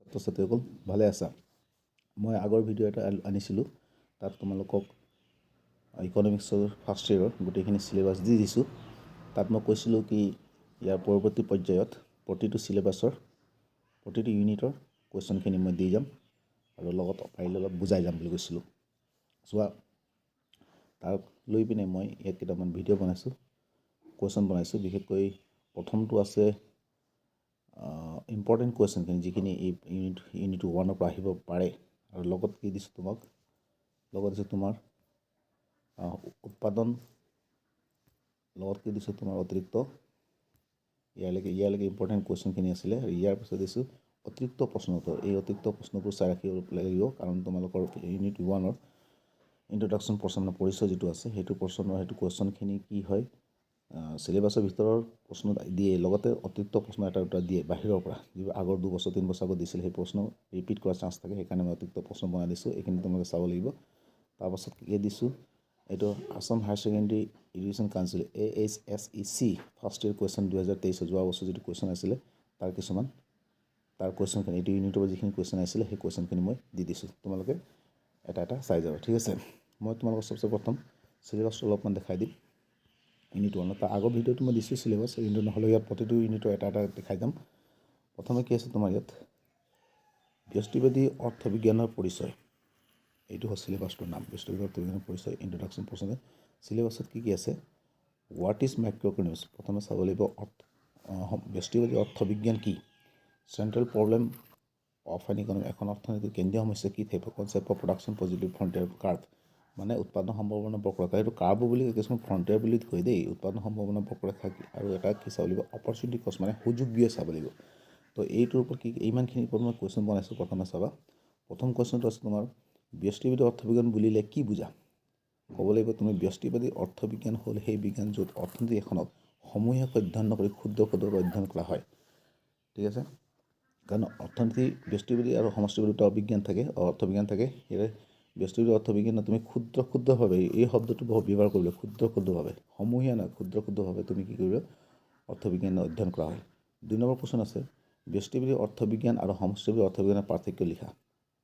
ছাত্ৰ-ছাত্ৰীসকল ভালে আছা মই আগৰ ভিডিঅ' এটা আনিছিলোঁ তাত তোমালোকক ইকনমিক্সৰ ফাৰ্ষ্ট ইয়েৰৰ গোটেইখিনি সিলেবাস দি দিছোঁ তাত মই কৈছিলোঁ কি ইয়াৰ পৰৱৰ্তী পৰ্যায়ত প্ৰতিটো সিলেবাসৰ প্ৰতিটো ইউনিটৰ কোৱেশ্চনখিনি মই দি যাম আৰু লগত পাৰিলে অলপ বুজাই যাম বুলি কৈছিলোঁ চোৱা তাক লৈ পিনে মই ইয়াত কেইটামান ভিডিঅ' বনাইছোঁ কোৱেশ্চন বনাইছোঁ বিশেষকৈ প্ৰথমটো আছে ইম্পৰ্টেণ্ট কোৱেশ্চনখিনি যিখিনি এই ইউনিট 1 পৰা আহিব পাৰে আৰু লগত কি দিছোঁ তোমাক লগত দিছোঁ তোমাৰ উৎপাদন লগত কি দিছোঁ তোমাৰ অতিৰিক্ত ইয়ালৈকে ইম্পৰ্টেণ্ট কোৱেশ্চনখিনি আছিলে আৰু ইয়াৰ পিছত দিছোঁ অতিৰিক্ত প্ৰশ্ন উত্তৰ এই অতিৰিক্ত প্ৰশ্নবোৰ চাই ৰাখিব লাগিব কাৰণ তোমালোকৰ ইউনিট 1 ইন্ট্ৰডাকশ্যন পৰ্চন পৰিচয় যিটো আছে সেইটো পৰ্চনৰ সেইটো কোৱেশ্চনখিনি কি হয় সিলেবাসৰ ভিতৰৰ প্ৰশ্ন দিয়ে লগতে অতিৰিক্ত প্ৰশ্ন এটা দুটা দিয়ে বাহিৰৰ পৰা যিবোৰ আগৰ 2 বছৰ 3 বছৰ আগত দিছিল সেই প্ৰশ্ন ৰিপিট কৰাৰ চান্স থাকে সেইকাৰণে মই অতিৰিক্ত প্ৰশ্ন বনাই দিছোঁ এইখিনি তোমালোকে চাব লাগিব তাৰপাছত কি দিছোঁ এইটো Assam higher secondary education council AHSEC first year question 2023 যোৱা বছৰ যিটো কুৱেশ্যন আছিলে তাৰ কিছুমান তাৰ কুৱেশ্যনখিনি এইটো ইউনিটৰ যিখিনি কুৱেশ্যন আছিলে সেই কুৱেশ্যনখিনি মই দি দিছোঁ তোমালোকে এটা এটা চাই যাবা ঠিক আছে মই তোমালোকক সবচে প্ৰথম সিলেবাসটো অলপমান দেখাই দিম ইউনিট 1 তাৰ আগৰ ভিডিঅ'টো মই দিছোঁ সিলেবাস ইউনিট নহ'লে ইয়াত প্ৰতিটো ইউনিটৰ এটা এটা দেখাই যাম প্ৰথমে কি আছে তোমাৰ ইয়াত ব্যষ্টিবাদী অৰ্থবিজ্ঞানৰ পৰিচয় এইটো হ'ল সিলেবাসটোৰ নাম ব্যষ্টিবাদী অৰ্থবিজ্ঞানৰ পৰিচয় ইন্ট্ৰডাকশ্যন পৰ্চন সিলেবাসত কি আছে হোৱাট ইজ মাইক্ৰ' ইকনমিক্স প্ৰথমে চাব লাগিব ব্যষ্টিবাদী অৰ্থবিজ্ঞান কি central problem of N economy এখন অৰ্থনীতিৰ কেন্দ্ৰীয় সমস্যা কি থাকিব concept of production positive frontier curve মানে উৎপাদন সম্ভাৱনা বক্ৰৰেখা এইটো কাৰ্ভ বুলি কিছুমান ফ্ৰণ্টিয়াৰ বুলি কয় দেই উৎপাদন সম্ভাৱনা বক্ৰৰেখা আৰু এটা কি চাব লাগিব অপৰচুনিটি কষ্ট মানে সুযোগ দিয়ে চাব লাগিব তো এইটোৰ ওপৰত কি ইমানখিনিৰ ওপৰত মই কুৱেশ্যন বনাইছোঁ প্ৰথমে চাবা প্ৰথম কুৱেশ্যনটো আছে তোমাৰ ব্যষ্টিবাদী অৰ্থবিজ্ঞান বুলিলে কি বুজা ক'ব লাগিব তুমি ব্যষ্টিবাদী অৰ্থবিজ্ঞান হ'ল সেই বিজ্ঞান য'ত অৰ্থনীতি এখনত সমূহীয়াকৈ অধ্যয়ন নকৰি ক্ষুদ্ৰ ক্ষুদ্ৰকৈ অধ্যয়ন কৰা হয় ঠিক আছে কাৰণ অৰ্থনীতি ব্যষ্টিবাদী আৰু সমষ্টিবাদী দুটা বিজ্ঞান থাকে অৰ্থবিজ্ঞান থাকে সেয়ে ব্যষ্টিবাদী অৰ্থবিজ্ঞানত তুমি ক্ষুদ্ৰ ক্ষুদ্ৰভাৱে এই শব্দটো বহুত ব্যৱহাৰ কৰিব ক্ষুদ্ৰভাৱে সমূহীয়া নহয় ক্ষুদ্ৰভাৱে তুমি কি কৰিব অৰ্থবিজ্ঞান অধ্যয়ন কৰা হয় 2 নম্বৰ প্ৰশ্ন আছে ব্যষ্টিবাদী অৰ্থবিজ্ঞান আৰু সমষ্টিবাদী অৰ্থবিজ্ঞানৰ পাৰ্থক্য লিখা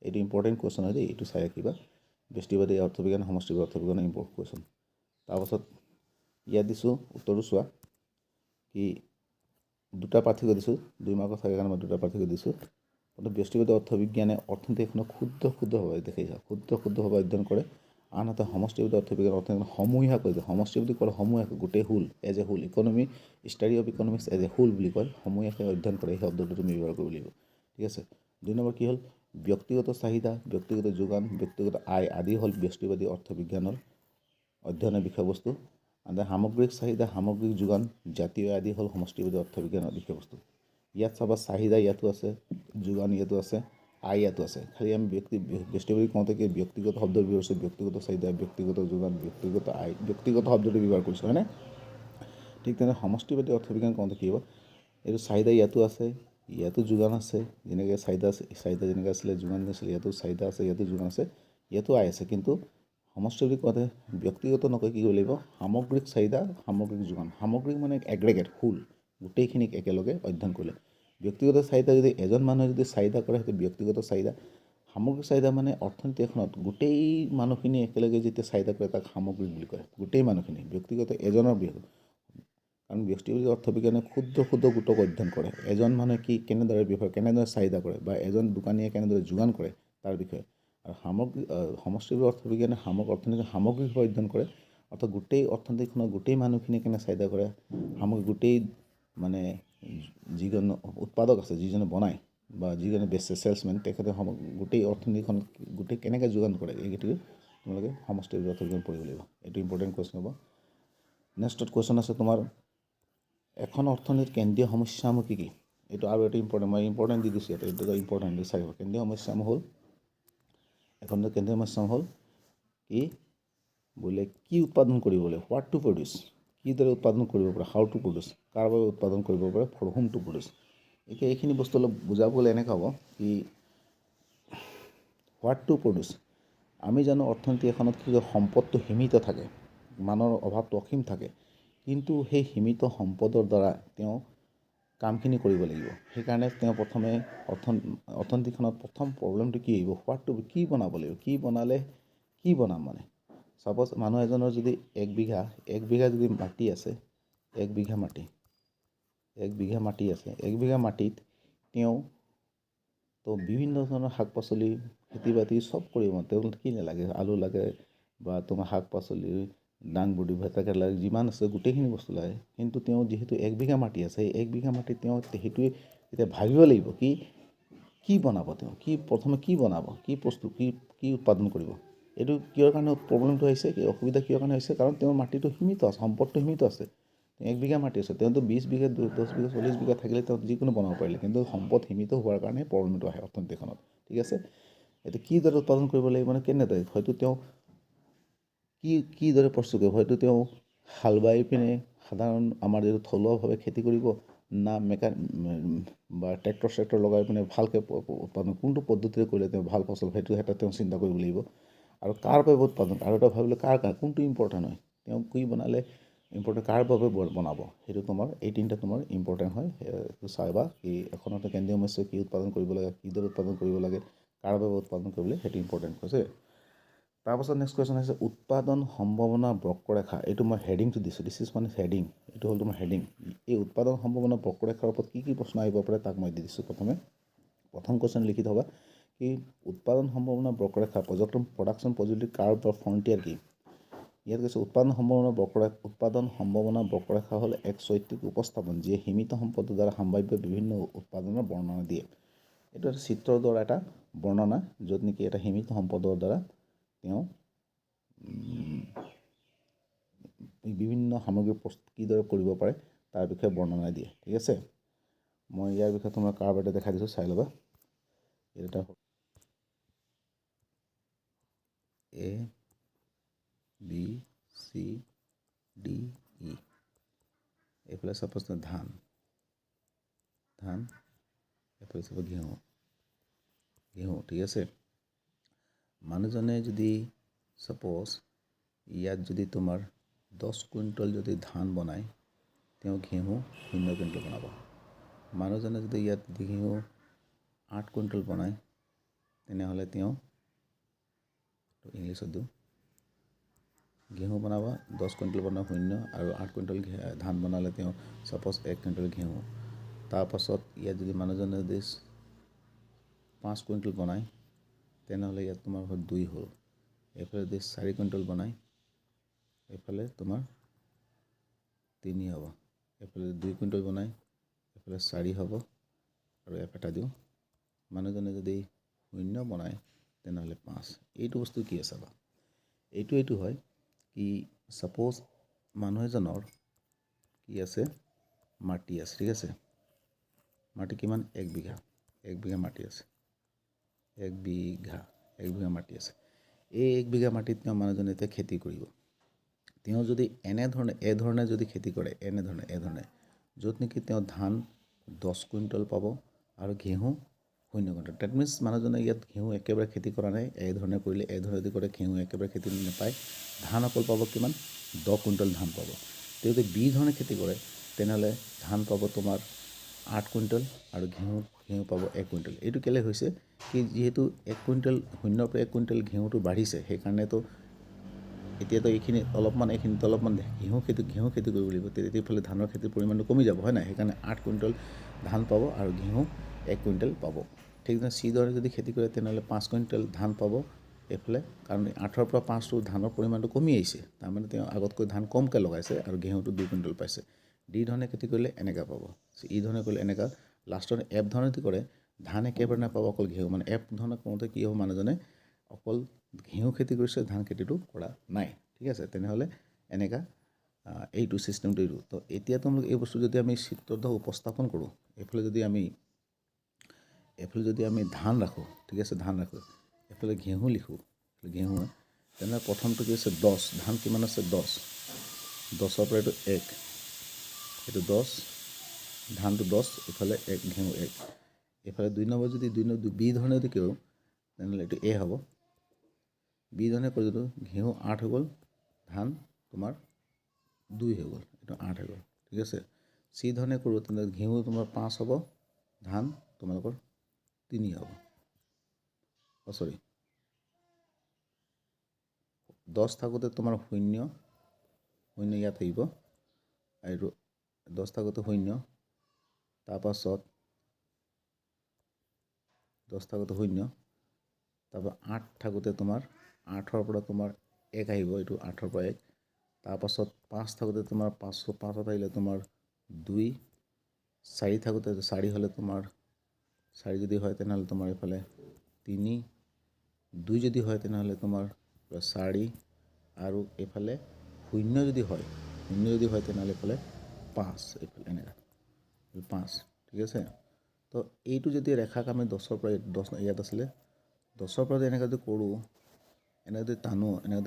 এইটো ইম্পৰ্টেণ্ট কুৱেশ্যন হয় দেই এইটো চাই ৰাখিবা ব্যষ্টিবাদী অৰ্থবিজ্ঞান সমষ্টিবাদী অৰ্থবিজ্ঞানৰ ইম্পৰ্টেণ্ট কুৱেশ্যন তাৰপাছত ইয়াত দিছোঁ উত্তৰটো চোৱা কি দুটা পাৰ্থক্য দিছোঁ 2 মাৰ্কৰ থাকে কাৰণে মই দুটা পাৰ্থক্য দিছোঁ ব্যষ্টিবাদী অৰ্থবিজ্ঞানে অৰ্থনীতিখনক ক্ষুদ্ৰভাৱে দেখাইছে ক্ষুদ্ৰভাৱে অধ্যয়ন কৰে আনহাতে সমষ্টিবাদী অৰ্থবিজ্ঞান অৰ্থনীতি সমূহীয়াকৈ সমষ্টিবাদী ক'লে সমূহীয়াকৈ গোটেই whole as a whole economy study of economics as a whole বুলি কয় সমূহীয়াকৈ অধ্যয়ন কৰে এই শব্দটো তুমি ব্যৱহাৰ কৰিব লাগিব ঠিক আছে 2 নম্বৰ কি হ'ল ব্যক্তিগত চাহিদা ব্যক্তিগত যোগান ব্যক্তিগত আয় আদি হ'ল ব্যষ্টিবাদী অৰ্থবিজ্ঞানৰ অধ্যয়নৰ বিষয়বস্তু আৰু সামগ্ৰিক চাহিদা সামগ্ৰিক যোগান জাতীয় আদি হ'ল সমষ্টিবাদী অৰ্থবিজ্ঞানৰ বিষয়বস্তু ইয়াত চাবা চাহিদা ইয়াতো আছে যোগান ইয়াতো আছে আয় ইয়াতো আছে খালি আমি ব্যষ্টিবাদী কওঁতে কি ব্যক্তিগত শব্দ ব্যৱহাৰ কৰিছোঁ ব্যক্তিগত চাহিদা ব্যক্তিগত যোগান ব্যক্তিগত আয় ব্যক্তিগত শব্দটো ব্যৱহাৰ কৰিছোঁ হয়নে ঠিক তেনে সমষ্টিবাদী অৰ্থবিজ্ঞান কওঁতে কি হ'ব এইটো চাহিদা ইয়াতো আছে ইয়াতো যোগান আছে যেনেকৈ চাহিদা যেনেকৈ আছিলে যোগান আছিলে ইয়াতো চাহিদা আছে ইয়াতো যোগান আছে ইয়াতো আয় আছে কিন্তু সমষ্টিবাদী কওঁতে ব্যক্তিগত নকয় কি কৰিব লাগিব সামগ্ৰিক চাহিদা সামগ্ৰিক যোগান সামগ্ৰিক মানে এগ্ৰিগেট হোল গোটেইখিনিক একেলগে অধ্যয়ন কৰিলে ব্যক্তিগত চাহিদা যদি এজন মানুহে যদি চাহিদা কৰে সেইটো ব্যক্তিগত চাহিদা সামগ্ৰিক চাহিদা মানে অৰ্থনীতি এখনত গোটেই মানুহখিনি একেলগে যেতিয়া চাহিদা কৰে তাক সামগ্ৰিক বুলি কয় গোটেই মানুহখিনি ব্যক্তিগত এজনৰ বিষয় কাৰণ ব্যষ্টিবাদী অৰ্থবিজ্ঞানে ক্ষুদ্ৰ গোটক অধ্যয়ন কৰে এজন মানুহে কি কেনেদৰে ব্যৱহাৰ কেনেদৰে চাহিদা কৰে বা এজন দোকানীয়ে কেনেদৰে যোগান কৰে তাৰ বিষয়ে আৰু সমষ্টিবাদী অৰ্থবিজ্ঞানে অৰ্থনীতি সামগ্ৰিকভাৱে অধ্যয়ন কৰে অৰ্থাৎ গোটেই অৰ্থনীতিখনৰ গোটেই মানুহখিনি কেনে চাহিদা কৰে গোটেই মানে যিজন উৎপাদক আছে যিজনে বনায় বা যিজনে বেচে চেলছমেন তেখেতে গোটেই অৰ্থনীতিখন গোটেই কেনেকৈ যোগান কৰে এইটো তোমালোকে সমষ্টিবাদী অৰ্থবিজ্ঞান পঢ়িব লাগিব এইটো ইম্পৰ্টেণ্ট কুৱেশ্যন হ'ব নেক্সটত কুৱেশ্যন আছে তোমাৰ এখন অৰ্থনীতিৰ কেন্দ্ৰীয় সমস্যাসমূহ কি এইটো আৰু এটা ইম্পৰ্টেণ্ট মই ইম্পৰ্টেণ্ট দি দিছোঁ ইয়াতে এইটো ইম্পৰ্টেণ্ট চাৰিব কেন্দ্ৰীয় সমস্যাসমূহ হ'ল এখন কেন্দ্ৰীয় সমস্যাসমূহ হ'ল কি বোলে কি উৎপাদন কৰিবলৈ হোৱাট টু প্ৰডিউচ কিদৰে উৎপাদন কৰিব পাৰে হাউ টু প্ৰডিউচ কাৰ বাবে উৎপাদন কৰিব পাৰে ফৰ হোম টু প্ৰডিউচ এতিয়া এইখিনি বস্তু অলপ বুজাবলৈ এনেকৈ হ'ব কি হোৱাট টু প্ৰডিউচ আমি জানো অৰ্থনীতি এখনত কি সম্পদটো সীমিত থাকে মানুহৰ অভাৱটো অসীম থাকে কিন্তু সেই সীমিত সম্পদৰ দ্বাৰা তেওঁ কামখিনি কৰিব লাগিব সেইকাৰণে তেওঁ প্ৰথমে অৰ্থনীতিখনত প্ৰথম প্ৰব্লেমটো কি আহিব হোৱাটটো কি বনাব লাগিব কি বনালে কি বনাম মানে সাপোজ মানুহ এজনৰ যদি এক বিঘা যদি মাটি আছে এক বিঘা মাটি আছে এক বিঘা মাটিত তেওঁ তো বিভিন্ন ধৰণৰ শাক পাচলি খেতি বাতি চব কৰিব তেওঁ কি নালাগে আলু লাগে বা তোমাৰ শাক পাচলি দাংবডি ভেটাকেৰেলা যিমান আছে গোটেইখিনি বস্তু লাগে কিন্তু তেওঁ যিহেতু এক বিঘা মাটি আছে সেই এক বিঘা মাটিত তেওঁ সেইটোৱে এতিয়া ভাবিব লাগিব কি বনাব তেওঁ প্ৰথমে কি বনাব কি বস্তু কি উৎপাদন কৰিব এইটো কিয়ৰ কাৰণে প্ৰব্লেমটো হৈছে কি অসুবিধা কিয়ৰ কাৰণে হৈছে কাৰণ তেওঁৰ মাটিটো সীমিত আছে সম্পদটো সীমিত আছে এক বিঘা মাটি আছে তেওঁতো 20 বিঘা 10 বিঘা 40 বিঘা থাকিলে তেওঁ যিকোনো বনাব পাৰিলে কিন্তু সম্পদ সীমিত হোৱাৰ কাৰণে প্ৰব্লেমটো আহে অৰ্থনীতিখনত ঠিক আছে এতিয়া কি দৰে উৎপাদন কৰিব লাগিব মানে কেনেদৰে হয়তো তেওঁ কি দৰে প্ৰস্তুত কৰিব হয়তো তেওঁ হাল বাই পিনে সাধাৰণ আমাৰ যিটো থলুৱাভাৱে খেতি কৰিব না বা ট্ৰেক্টৰ লগাই পিনে ভালকৈ উৎপাদন কোনটো পদ্ধতিৰে কৰিলে তেওঁ ভাল ফচল সেইটো এটা তেওঁ চিন্তা কৰিব লাগিব আৰু কাৰ বাবে উৎপাদন আৰু এটা ভাবিলে কাৰ কোনটো ইম্পৰ্টেণ্ট হয় তেওঁ কি বনালে ইম্পৰ্টেণ্ট কাৰ বাবে বনাব সেইটো তোমাৰ এই তিনিটা তোমাৰ ইম্পৰ্টেণ্ট হয় চাইবা কি এখনতে কেন্দ্ৰীয় শস্য কি উৎপাদন কৰিব লাগে কিদৰে উৎপাদন কৰিব লাগে কাৰ বাবে উৎপাদন কৰিবলৈ সেইটো ইম্পৰ্টেণ্ট হৈছে তাৰপাছত নেক্সট কুৱেশ্যন হৈছে উৎপাদন সম্ভাৱনা বক্ৰৰেখা এইটো মই হেডিংটো দিছোঁ দিছ ইজ মানে হেডিং এইটো হ'ল তোমাৰ হেডিং এই উৎপাদন সম্ভাৱনা বক্ৰৰেখাৰ ওপৰত কি বস্তু আহিব পাৰে তাক মই দি দিছোঁ প্ৰথম কুৱেশ্যন লিখি থবা কি উৎপাদন সম্ভাৱনা বক্ৰৰেখা প্ৰডাকশ্যন পজিটিভ কাৰ্ভ বা ফ্ৰণ্টিয়াৰ কি ইয়াত কৈছে উৎপাদন সম্ভাৱনা বক্ৰৰেখা হ'ল এক চৈত্ৰিক উপস্থাপন যিয়ে সীমিত সম্পদৰ দ্বাৰা সম্ভাৱ্য বিভিন্ন উৎপাদনৰ বৰ্ণনা দিয়ে এইটো এটা চিত্ৰৰ দ্বাৰা এটা বৰ্ণনা য'ত নেকি এটা সীমিত সম্পদৰ দ্বাৰা তেওঁ বিভিন্ন সামগ্ৰী প্ৰস্তুত কিদৰে কৰিব পাৰে তাৰ বিষয়ে বৰ্ণনা দিয়ে ঠিক আছে মই ইয়াৰ বিষয়ে তোমাৰ কাৰ্ভ এটা দেখাই দিছোঁ চাই ল'বা এটা A B C D E এইফালে সাপোজ ধান এইফালে চাপোজ ঘেঁহু ঠিক আছে মানুহজনে যদি সাপোজ ইয়াত যদি তোমাৰ 10 কুইণ্টল যদি ধান বনায় তেওঁ ঘেঁহু 0 কুইণ্টল বনাব মানুহজনে যদি ইয়াত ঘেঁহু 8 কুইণ্টল বনায় তেনেহ'লে তেওঁ ইংলিছত দিওঁ ঘেঁহু বনাব 10 কুইণ্টল বনাব 0 আৰু 8 কুইণ্টল ধান বনালে তেওঁ সাপোজ 1 কুইণ্টল ঘেঁহু তাৰপাছত ইয়াত যদি মানুহজনে যদি 5 কুইণ্টল বনায় তেনেহ'লে ইয়াত তোমাৰ 2 হ'ল এইফালে যদি 4 কুইণ্টল বনায় এইফালে তোমাৰ 3 হ'ব এইফালে 2 কুইণ্টল বনায় এইফালে 4 হ'ব আৰু এটা দিওঁ মানুহজনে যদি 0 বনায় তেনেহ'লে 5 এইটো বস্তু কি আছে বা এইটো হয় কি সাপোজ মানুহ এজনৰ কি আছে মাটি আছে ঠিক আছে মাটি কিমান 1 বিঘা মাটি আছে 1 বিঘা মাটি আছে এই 1 বিঘা মাটিত তেওঁ মানুহজনে এতিয়া খেতি কৰিব তেওঁ যদি এনেধৰণে যদি খেতি কৰে এনেধৰণে য'ত নেকি তেওঁ ধান 10 কুইণ্টল পাব আৰু ঘেঁহু 0 কুইণ্টল ডেট মিনছ মানুহজনে ইয়াত ঘেঁহু একেবাৰে খেতি কৰা নাই এইধৰণে কৰিলে এইধৰণে যদি কৰে ঘেঁহু একেবাৰে খেতি নাপায় ধান অকল পাব কিমান 10 কুইণ্টল ধান পাব তেওঁ যদি বি ধৰণে খেতি কৰে তেনেহ'লে ধান পাব তোমাৰ 8 কুইণ্টল আৰু ঘেঁহু পাব 1 কুইণ্টল এইটো কেলে হৈছে কি যিহেতু 1 কুইণ্টল 0 পৰা 1 কুইণ্টল ঘেঁহুটো বাঢ়িছে সেইকাৰণেতো এতিয়াতো এইখিনিত অলপমান ঘেঁহু খেতি কৰিব লাগিব তেতিয়াফালে ধানৰ খেতিৰ পৰিমাণটো কমি যাব হয় নাই সেইকাৰণে 8 কুইণ্টল ধান পাব আৰু ঘেঁহু 1 কুইণ্টল পাব ঠিক আছে চি দৰে যদি খেতি কৰে তেনেহ'লে 5 কুইণ্টল ধান পাব এইফালে কাৰণ 8ৰ পৰা 5টো ধানৰ পৰিমাণটো কমি আহিছে তাৰমানে তেওঁ আগতকৈ ধান কমকৈ লগাইছে আৰু ঘেঁহুটো 2 কুইণ্টল পাইছে ডি ধৰণে খেতি কৰিলে এনেকুৱা পাব ই ধৰণে কৰিলে এনেকুৱা লাষ্টত এফ ধৰণে কি কৰে ধান একেবাৰে নাপাব অকল ঘেঁহু মানে এফ ধৰণে কৰোঁতে কি হ'ব মানুহজনে অকল ঘেঁহু খেতি কৰিছে ধান খেতিটো কৰা নাই ঠিক আছে তেনেহ'লে এনেকুৱা এইটো চিষ্টেমটো এইটো তো এতিয়া তোমালোক এই বস্তু যদি আমি চিত্ৰত উপস্থাপন কৰোঁ এইফালে যদি আমি ধান ৰাখোঁ ঠিক আছে এইফালে ঘেঁহু লিখোঁ ঘেঁহু তেনেহ'লে প্ৰথমটো কি আছে 10 ধান কিমান আছে 10ৰ পৰা এইটো 1 এইটো 10 ধানটো 10 এইফালে 1 ঘেঁহু 1 এইফালে 2 নম্বৰ যদি 2 বি ধৰণে যদি কৰোঁ তেনেহ'লে এইটো এ হ'ব বি ধৰণে কৰি যদি ঘেঁহু 8 হৈ গ'ল ধান তোমাৰ 2 হৈ গ'ল এইটো 8 হৈ গ'ল ঠিক আছে চি ধৰণে কৰোঁ তেন্তে ঘেঁহু তোমাৰ 5 হ'ব, ধান তোমালোকৰ 3 হ'ব। সৰি 10 থাকোঁতে তোমাৰ 0 ইয়াত আহিব আৰু 10 থাকোঁতে 0, তাৰপাছত 10 থাকোঁতে 0, তাৰপৰা 8 থাকোঁতে তোমাৰ 8ৰ পৰা তোমাৰ 1 আহিব, এইটো 8ৰ পৰা 1, তাৰপাছত 5 থাকোঁতে তোমাৰ 5ত আহিলে তোমাৰ 2, 4 থাকোঁতে 4 হ'লে তোমাৰ 4 যদি হয় তেনেহ'লে তোমাৰ এইফালে 3, 2 যদি হয় তেনেহ'লে তোমাৰ 4 আৰু এইফালে 0 যদি হয় তেনেহ'লে এইফালে 5, এইফালে এনেকুৱা 5, ঠিক আছে। তো এইটো যদি ৰেখাক আমি 10ৰ পৰা 10 ইয়াত আছিলে 10ৰ পৰা যদি এনেকৈ যদি কৰোঁ, এনেকৈ যদি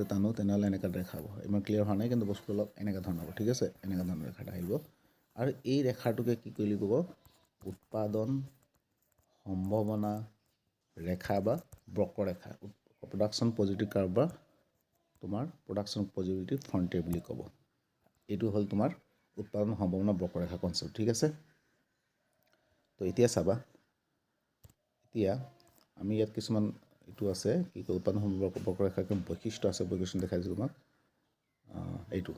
টানো তেনেহ'লে এনেকৈ ৰেখা হ'ব। ইমান ক্লিয়াৰ হোৱা নাই, কিন্তু বস্তুটো অলপ এনেকুৱা ধৰণৰ হ'ব, ঠিক আছে। এনেকুৱা ধৰণৰ ৰেখা এটা আহিব আৰু এই ৰেখাটোকে কি বুলি ক'ব? উৎপাদন সম্ভাৱনা ৰেখা বা বক্ৰৰেখা, প্ৰডাকশ্যন পজিটিভ কাৰ্ভ বা তোমাৰ প্ৰডাকশ্যন পজিটিভ ফ্ৰণ্টিয়াৰ বুলি ক'ব। এইটো হ'ল তোমাৰ উৎপাদন সম্ভাৱনা বক্ৰৰেখা কনচেপ্ট, ঠিক আছে। তো এতিয়া চাবা, এতিয়া আমি ইয়াত কিছুমান এইটো আছে কি কয় উৎপাদন সম্ভাৱনা বক্ৰৰেখাৰ বৈশিষ্ট্য আছে, বৈশিষ্ট্য দেখাইছোঁ তোমাক। এইটো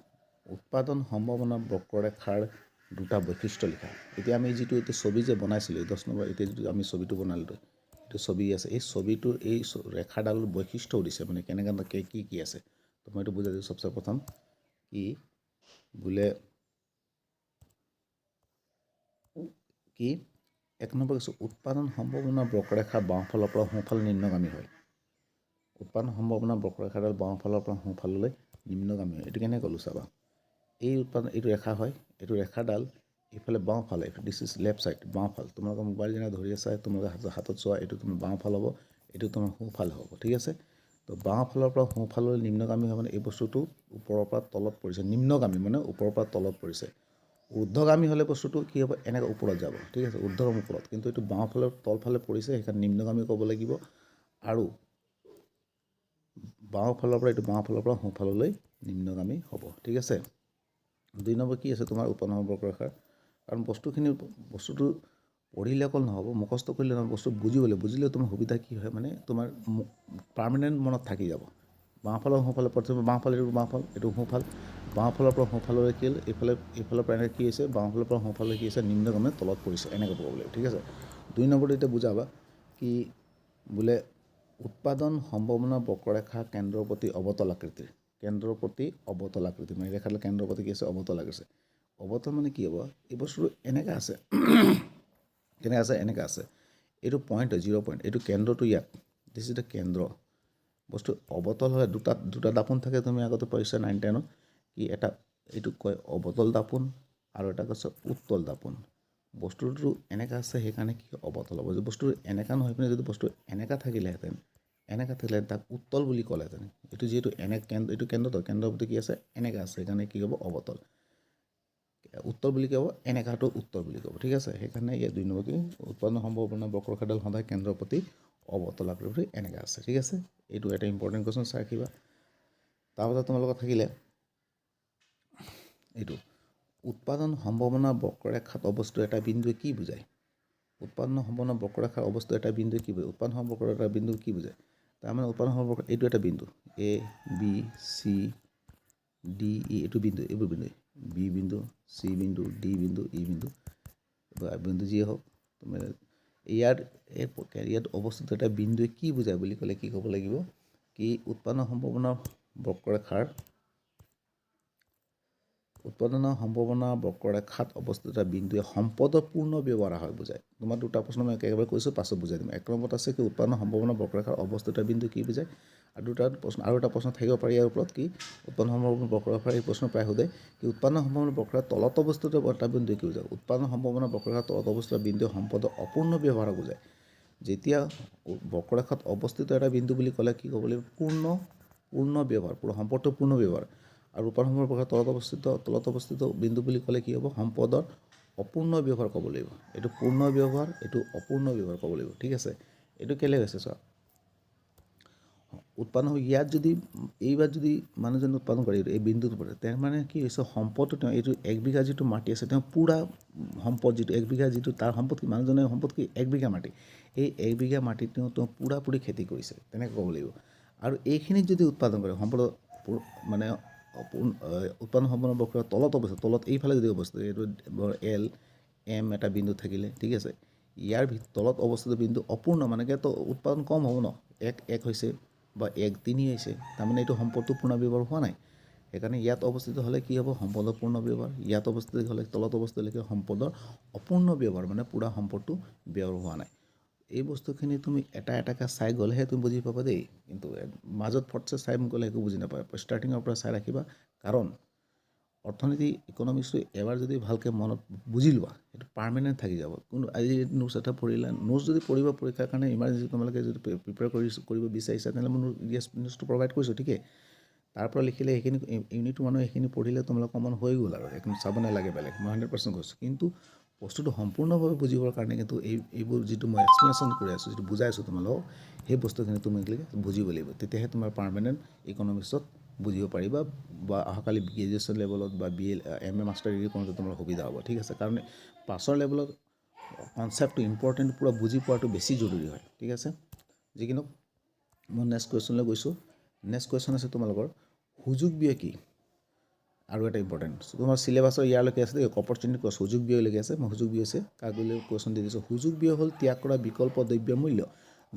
উৎপাদন সম্ভাৱনা বক্ৰৰেখাৰ দুটা বৈশিষ্ট্য লিখা। এতিয়া আমি যিটো এতিয়া ছবি যে বনাইছিলোঁ 10 নম্বৰ, এতিয়া যিটো আমি ছবিটো বনালোঁ, এইটো ছবি আছে, এই ছবিটোৰ এই ৰেখাডাল বৈশিষ্ট্যও দিছে, মানে কেনেকৈ কি আছে। তো মই এইটো বুজাই দিছোঁ। চবচে প্ৰথম কি বোলে কি 1 নম্বৰ কৈছোঁ উৎপাদন সম্ভাৱনা বক্ৰৰেখা বাওঁফালৰ পৰা সোঁফালে নিম্নগামী হয়। উৎপাদন সম্ভাৱনা বক্ৰৰেখাডাল বাওঁফালৰ পৰা সোঁফাললৈ নিম্নগামী হয়। এইটো কেনেকৈ ক'লোঁ চাবা, এইটো ৰেখা হয়, এইটো ৰেখাডাল এইফালে বাওঁফালে, দিছ ইজ লেফ্ট ছাইড, বাওঁফাল। তোমালোকৰ মোবাইল যেনে ধৰি আছা, তোমালোকে হাতত চোৱা, এইটো তোমাৰ বাওঁফাল হ'ব, এইটো তোমাৰ সোঁফাল হ'ব, ঠিক আছে। তো বাওঁফালৰ পৰা সোঁফাললৈ নিম্নগামী হয় মানে এই বস্তুটো ওপৰৰ পৰা তলত পৰিছে। নিম্নগামী মানে ওপৰৰ পৰা তলত পৰিছে। ঊৰ্ধ্বগামী হ'লে বস্তুটো কি হ'ব? এনেকৈ ওপৰত যাব, ঠিক আছে, ঊৰ্ধ্বগামী ওপৰত। কিন্তু এইটো বাওঁফালৰ তলফালে পৰিছে, সেইকাৰণে নিম্নগামী ক'ব লাগিব। আৰু বাওঁফালৰ পৰা সোঁফাললৈ নিম্নগামী হ'ব, ঠিক আছে। 2 নম্বৰ কি আছে তোমাৰ উৎপাদন বক্ৰৰেখাৰ, কাৰণ বস্তুটো পঢ়িলে অকল নহ'ব, মুখস্থ কৰিলে নহ'ব, বস্তু বুজিলে তোমাৰ সুবিধা কি হয়, মানে তোমাৰ পাৰ্মানেণ্ট মনত থাকি যাব। বাওঁফালৰ সোঁফালে প্ৰথমে বাওঁফাল, এইটো সোঁফাল, বাওঁফালৰ পৰা সোঁফাললৈ কি হ'ল, এইফালৰ পৰা এনেকৈ কি হৈছে, বাওঁফালৰ পৰা সোঁফাললৈ কি হৈছে, নিম্নগামী তলত পৰিছে, এনেকৈ ক'ব লাগিব, ঠিক আছে। 2 নম্বৰটো এতিয়া বুজাবা কি বোলে উৎপাদন সম্ভাৱনা বক্ৰৰেখা কেন্দ্ৰৰ প্ৰতি অৱতল আকৃতিৰ, মানে ৰেখাডাল কেন্দ্ৰৰ প্ৰতি কি আছে? অৱতল আকৃতিৰ। অৱতল মানে কি হ'ব? এই বস্তুটো এনেকৈ আছে, এনেকৈ আছে, এইটো পইণ্ট হয়, 0 পইণ্ট, এইটো কেন্দ্ৰটো ইয়াত, দিছ ইজ দ্য কেন্দ্ৰ। বস্তু অৱতল হ'লে দুটা দাপোন থাকে, তুমি আগতে পঢ়িছা 9, 10ত, কি এইটোক কয় অৱতল দাপোন আৰু এটা কৈছে উত্তল দাপোন। বস্তুটো এনেকৈ আছে সেইকাৰণে কি অৱতল হ'ব। যদি বস্তুটো এনেকুৱা নহয় পিনে যদি বস্তু এনেকুৱা থাকিলেহেঁতেন তাক উত্তল বুলি ক'লেহেঁতেন। এইটো যিহেতু এইটো কেন্দ্ৰৰ প্ৰতি কি আছে? এনেকৈ আছে, সেইকাৰণে কি হ'ব? অৱতল। উত্তল বুলি ক'ব, এনেকুৱাটো উত্তল বুলি ক'ব, ঠিক আছে। সেইকাৰণে ইয়াত 2 নম্বৰ কি উৎপাদন সম্ভাৱনা বক্ৰৰেখাডাল সদায় কেন্দ্ৰৰ প্ৰতি অৱতল আকৃতিৰ এনেকৈ আছে, ঠিক আছে। এইটো এটা ইম্পৰ্টেণ্ট কুৱেশ্যন, চাই ৰাখিবা। তাৰপাছত তোমালোকৰ থাকিলে এইটো উৎপাদন সম্ভাৱনা বক্ৰৰেখাত অৱস্থিত এটা বিন্দুৱে কি বুজায়? উৎপাদন সম্ভাৱনা বক্ৰৰেখাৰ অৱস্থিত এটা বিন্দুৱে কি বুজায়? উৎপাদন সম্ভাৱনা এটা বিন্দু কি বুজায়? তাৰমানে উৎপাদন সম্ভাৱনা এইটো এটা বিন্দু, A, B, C, D, E, এইটো বিন্দু, এইবোৰ বিন্দু, B বিন্দু, C বিন্দু, D বিন্দু, E বিন্দু, বিন্দু যিয়ে হওক, ইয়াত অৱস্থিত এটা বিন্দুৱে কি বুজায় বুলি ক'লে কি ক'ব লাগিব? কি উৎপাদন সম্ভাৱনা বক্ৰৰেখাত অৱস্থিত এটা বিন্দুৱে সম্পদৰ পূৰ্ণ ব্যৱহাৰ হয় বুজায়। তোমাৰ দুটা প্ৰশ্ন মই একেবাৰে কৈছোঁ, পাছত বুজাই দিম। 1 নম্বৰত আছে কি উৎপাদন সম্ভাৱনা বক্ৰৰেখাৰ অৱস্থিত এটা বিন্দু কি বুজায়, আৰু এটা প্ৰশ্ন থাকিব পাৰি ইয়াৰ ওপৰত কি উৎপাদন সম্ভাৱনা বক্ৰৰেখাৰ, এই প্ৰশ্ন প্ৰায় সোধে কি উৎপাদন সম্ভাৱনা বক্ৰৰেখাৰ তলত অৱস্থিত এটা বিন্দুৱে কি বুজায়? উৎপাদন সম্ভাৱনা বক্ৰৰেখাৰ তলত অৱস্থিত বিন্দুৱে সম্পদৰ অপূৰ্ণ ব্যৱহাৰক বুজায়। যেতিয়া বক্ৰৰেখাত অৱস্থিত এটা বিন্দু বুলি ক'লে কি ক'ব লাগিব? পূৰ্ণ ব্যৱহাৰ, সম্পদৰ পূৰ্ণ ব্যৱহাৰ। আৰু উৎপাদন সম্ভাৱনা বক্ৰৰেখাৰ তলত অৱস্থিত বিন্দু বুলি ক'লে কি হ'ব? সম্পদৰ অপূৰ্ণ ব্যৱহাৰ ক'ব লাগিব। এইটো পূৰ্ণ ব্যৱহাৰ, এইটো অপূৰ্ণ ব্যৱহাৰ ক'ব লাগিব, ঠিক আছে। এইটো কেলৈ হৈছে চোৱা, উৎপন্ন হৈ ইয়াত যদি এইবাৰ যদি মানুহজন উৎপাদন কৰে এই বিন্দুটোৰ পৰা তাৰ মানে কি হৈছে সম্পদটো তেওঁ এইটো 1 বিঘা যিটো মাটি আছে তেওঁ পুৰা সম্পদ যিটো 1 বিঘা যিটো তাৰ সম্পদ কি মানুহজনৰ সম্পদ কি 1 বিঘা মাটি এই 1 বিঘা মাটিত তেওঁ পুৰাপুৰি খেতি কৰিছে তেনেকৈ ক'ব লাগিব আৰু এইখিনিত যদি উৎপাদন কৰে সম্পদ মানে উৎপাদন সম্পন্ন বক্ৰৰ তলত অৱস্থিত তলত এইফালে যদি অৱস্থিত এইটো এল এম এটা বিন্দু থাকিলে ঠিক আছে ইয়াৰ তলত অৱস্থিত বিন্দু অপূৰ্ণ মানে কি তো উৎপাদন কম হ'ব ন 1 হৈছে বা 1 3 হৈছে তাৰমানে এইটো সম্পদটো পূৰ্ণ ব্যৱহাৰ হোৱা নাই সেইকাৰণে ইয়াত অৱস্থিত হ'লে কি হ'ব সম্পদৰ পূৰ্ণ ব্যৱহাৰ ইয়াত অৱস্থিত হ'লে তলত অৱস্থিত হ'লে সম্পদৰ অপূৰ্ণ ব্যৱহাৰ মানে পুৰা সম্পদটো ব্যৱহাৰ হোৱা নাই এই বস্তুখিনি তুমি এটা এটাকৈ চাই গ'লেহে তুমি বুজি পাবা দেই কিন্তু মাজত ফটছে চাই গ'লে একো বুজি নাপায় ষ্টাৰ্টিঙৰ পৰা চাই ৰাখিবা কাৰণ অৰ্থনীতি ইকনমিক্সটো এবাৰ যদি ভালকৈ মনত বুজি লোৱা সেইটো পাৰ্মানেণ্ট থাকি যাব কোনো আজি নোটছ এটা পঢ়িলা নোটছ যদি পঢ়িব পৰীক্ষাৰ কাৰণে ইমাৰ্জেঞ্চি তোমালোকে যদি প্ৰিপেয়াৰ কৰিব বিচাৰিছা তেনেহ'লে মই নোটছটো প্ৰভাইড কৰিছোঁ ঠিকেই তাৰ পৰা লিখিলে সেইখিনি ইউনিট 1 সেইখিনি পঢ়িলে তোমালোকৰ কমন হৈ গ'ল আৰু একদম চাব নালাগে বেলেগ মই 100% কৈছোঁ কিন্তু বস্তুটো সম্পূৰ্ণভাৱে বুজিবৰ কাৰণে কিন্তু এইবোৰ যিটো মই এক্সপ্লেনেশ্যন কৰি আছোঁ যিটো বুজাই আছোঁ তোমালোকক সেই বস্তুখিনি তুমি বুজিব লাগিব তেতিয়াহে তোমাৰ পাৰ্মানেণ্ট ইকনমিক্সত বুজিব পাৰিবা বা অহাকালি গ্ৰেজুৱেশ্যন লেভেলত বা MA মাষ্টাৰ ডিগ্ৰী কৰোঁতে তোমাৰ সুবিধা হ'ব ঠিক আছে কাৰণ পাছৰ লেভেলত কনচেপ্টটো ইম্পৰ্টেণ্ট পূৰা বুজি পোৱাটো বেছি জৰুৰী হয় ঠিক আছে যিকিনো মই নেক্সট কুৱেশ্যনলৈ গৈছোঁ নেক্সট কুৱেশ্যন আছে তোমালোকৰ সুযোগ ব্যয় কি আৰু এটা ইম্পৰ্টেণ্ট তোমাৰ চিলেবাছৰ ইয়াৰলৈকে আছে অপৰচুনিটি কষ্ট সুযোগ ব্যয়লৈকে আছে মই সুযোগ ব্যয় আছে কাগজলৈ কুৱেশ্যন দি দিছোঁ সুযোগ ব্যয় হ'ল ত্যাগ কৰা বিকল্প দ্ৰব্য মূল্য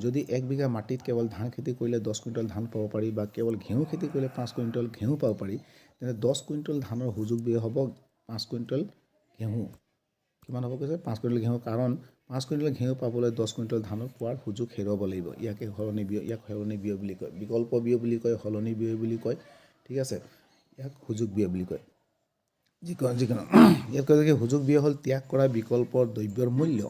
যদি 1 বিঘা মাটিত কেৱল ধান খেতি কৰিলে 10 কুইণ্টল ধান পাব পাৰি বা কেৱল ঘেঁহু খেতি কৰিলে 5 কুইণ্টল ঘেঁহু পাব পাৰি তেন্তে 10 কুইণ্টল ধানৰ সুযোগ ব্যয় হ'ব 5 কুইণ্টল ঘেঁহু কিমান হ'ব কৈছে 5 কুইণ্টল ঘেঁহু কাৰণ 5 কুইণ্টল ঘেঁহু পাবলৈ 10 কুইণ্টল ধানৰ পোৱাৰ সুযোগ হেৰুৱাব লাগিব ইয়াকে সলনি ব্যয় ইয়াক সলনি ব্যয় বুলি কয় বিকল্প ব্যয় বুলি কয় সলনি ব্যয় বুলি কয় ঠিক আছে ইয়াক সুযোগ ব্যয় বুলি কয় যিকোনো ইয়াত কয় যে সুযোগ ব্যয় হ'ল ত্যাগ কৰা বিকল্প দ্ৰব্যৰ মূল্য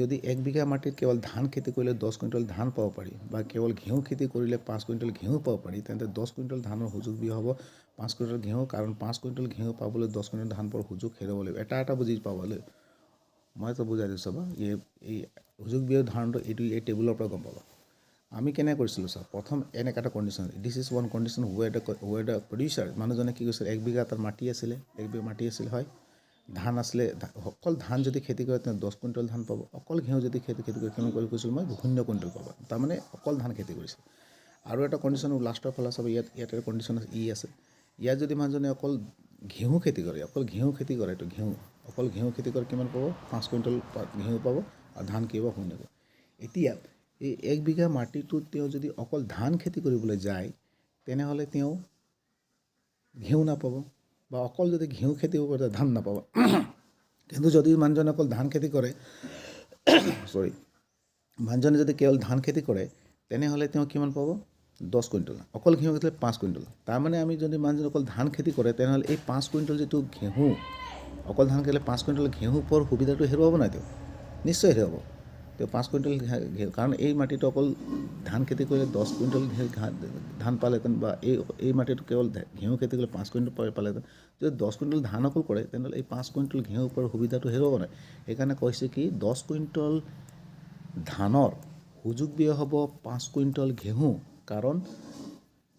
যদি 1 বিঘা মাটিত কেৱল ধান খেতি কৰিলে 10 কুইণ্টল ধান পাব পাৰি বা কেৱল ঘেঁহু খেতি কৰিলে 5 কুইণ্টল ঘেঁহু পাব পাৰি তেন্তে 10 কুইণ্টল ধানৰ সুযোগ ব্যয় হ'ব 5 কুইণ্টল ঘেঁহু কাৰণ 5 কুইণ্টল ঘেঁহু পাবলৈ 10 কুইণ্টল ধান পোৱাৰ সুযোগ হেৰুৱাব লাগিব এটা বুজি পাবলৈ মই তো বুজাই দিছোঁ বা এই সুযোগ ব্যয় ধাৰণটো এই টেবুলৰ পৰা গম পাবা আমি কেনে কৰিছিলোঁ স্যাৰ প্ৰথম এনেকা এটা condition this is one condition where the producer মানুহজনে কি কৈছিল 1 বিঘা তাৰ মাটি আছিলে 1 বিঘা মাটি আছিল হয় ধান আছিলে অকল ধান যদি খেতি কৰে তেওঁ 10 কুইণ্টল ধান পাব অকল ঘেঁহু যদি খেতি কৰি কিমান কৰি কৈছিলোঁ মই 0 কুইণ্টল পাব তাৰমানে অকল ধান খেতি কৰিছে আৰু এটা কণ্ডিশ্যন লাষ্টৰ ফালে চাব ইয়াত এটা কণ্ডিশ্যন আছে ইয়াত যদি মানুহজনে অকল ঘেঁহু খেতি কৰে অকল ঘেঁহু খেতি কৰে এইটো ঘেঁহু অকল ঘেঁহু খেতি কৰে কিমান পাব 5 কুইণ্টল ঘেঁহু পাব আৰু ধান কি হ'ব 0 এতিয়া এই 1 বিঘা মাটিটোত তেওঁ যদি অকল ধান খেতি কৰিবলৈ যায় তেনেহ'লে তেওঁ ঘেঁহু নাপাব বা অকল যদি ঘেঁহু খেতি কৰে ধান নাপাব কিন্তু যদি মানুহজনে অকল ধান খেতি কৰে মানুহজনে যদি কেৱল ধান খেতি কৰে তেনেহ'লে তেওঁ কিমান পাব 10 কুইণ্টল অকল ঘেঁহু খেতি 5 কুইণ্টল তাৰমানে আমি যদি মানুহজন অকল ধান খেতি কৰে তেনেহ'লে এই 5 কুইণ্টল যিটো ঘেঁহু অকল ধান খেতিলে 5 কুইণ্টল ঘেঁহু পোৱাৰ সুবিধাটো হেৰুৱাব নাই তেওঁ নিশ্চয় হেৰুৱাব তেওঁ 5 কুইণ্টল কাৰণ এই মাটিটো অকল ধান খেতি কৰিলে 10 কুইণ্টল ধান পালেহেঁতেন বা এই মাটিটো কেৱল ঘেঁহু খেতি কৰিলে 5 কুইণ্টল পালেহেঁতেন যদি 10 কুইণ্টল ধান অকল কৰে তেনেহ'লে এই 5 কুইণ্টল ঘেঁহু পোৱাৰ সুবিধাটো হেৰুৱাব নাই সেইকাৰণে কৈছে কি 10 কুইণ্টল ধানৰ সুযোগ ব্যয় হ'ব 5 কুইণ্টল ঘেঁহু কাৰণ